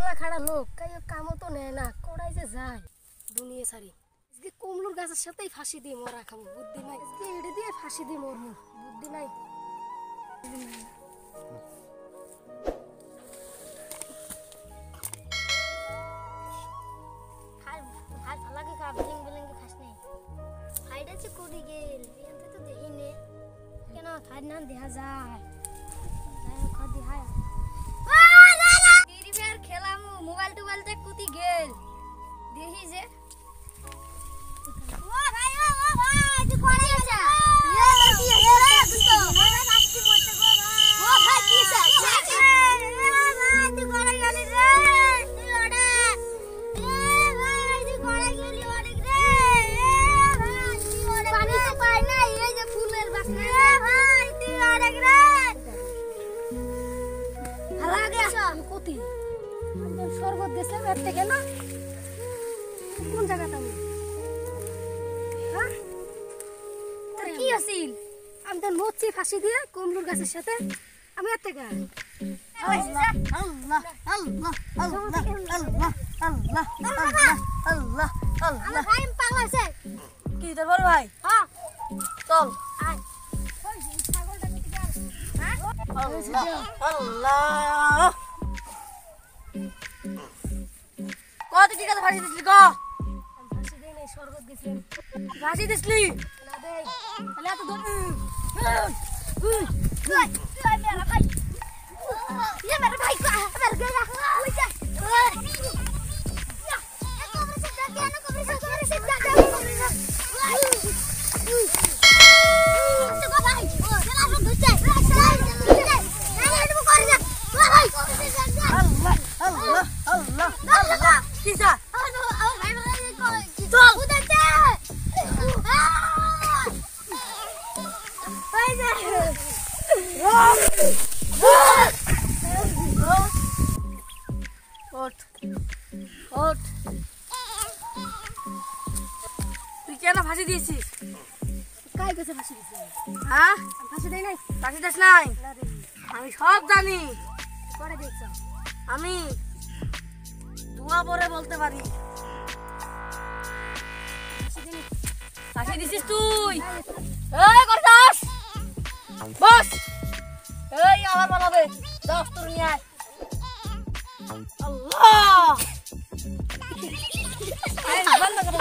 কামলা খাড়া লোক কাইও কামও তো নেয় না কোড়াই যে যায় দুনিয়া সারি আজকে কমলুর গাছের সাথেই ফাঁসি দিয়ে মরা খাবো বুদ্ধি নাই আজকে এড়ে দিয়ে ফাঁসি দিয়ে মরবো বুদ্ধি নাই ভাই ভালাকে কা বিলিং বিলিং কে খাস নাই ফাইডা চে কোডি গেল এনতে তো দেই নে কেন খাই না দেখা যায় যাই খাদি হাই টিভির খেলামু মোবাইল টোবাইলতে কুতি গেল দেখি যে ও ভাই তুই কোনে যা এ লতি এ দুটো ভাই আসছি বলতে গো ভাই ও ভাই কি স্যার তুই কোনে গেলি রে তুই ওড়া এ ভাই তুই কোনে গেলি অনেক রে এ ভাই তুই অনেক পানি তো পাই না এই যে ফুলের বাসনা এ ভাই তুই অনেক রে ভালো লাগে কতি একদম শরবত দেশে এর থেকে না কোন জায়গাটা হ্যাঁ তোর কি আছিল আমি তো নচ্ছি ফাঁসি দিয়ে কমলুর গাছের সাথে আমি এর থেকে আল্লাহ আল্লাহ আল্লাহ আল্লাহ আল্লাহ আল্লাহ আল্লাহ আল্লাহ ভাই পাগল আছে কি তোর বড় ভাই হ্যাঁ চল আয় ওই ছাগলটা কি গেল হ্যাঁ আল্লাহ আল্লাহ কত কি কথা ফাঁসি দিছিলি ক ফাঁসি দেই নাই শরবত দিছিলাম ফাঁসি দিছিলি না দেই তাহলে এত দূর তুই মেরা ভাই ये मेरा भाई को मेरा गया ओए जा या एक कमरे से जा गया ना कमरे से जा कमरे से तो भाई ओ चला हम घुस जाए नहीं ये तो कर जा भाई कमरे से जा अल्लाह अल्लाह अल्लाह अल्लाह किसा भाई को चल उधर जा भाई जा ওঠ ওঠ তুই কেন ফাঁসি দিয়েছিস কাই কাছে ফাঁসি দিছিস হ্যাঁ ফাঁসি দেই নাই ফাঁসি দিস নাই না রে আমি সব জানি করে দেখছ আমি দোয়া পরে বলতে পারি ফাঁসি দিছিস তুই এই করছাস বস এই আবার বানাবে 10 তোর নিয়ে আয় আল্লাহ এই বন্ধ করো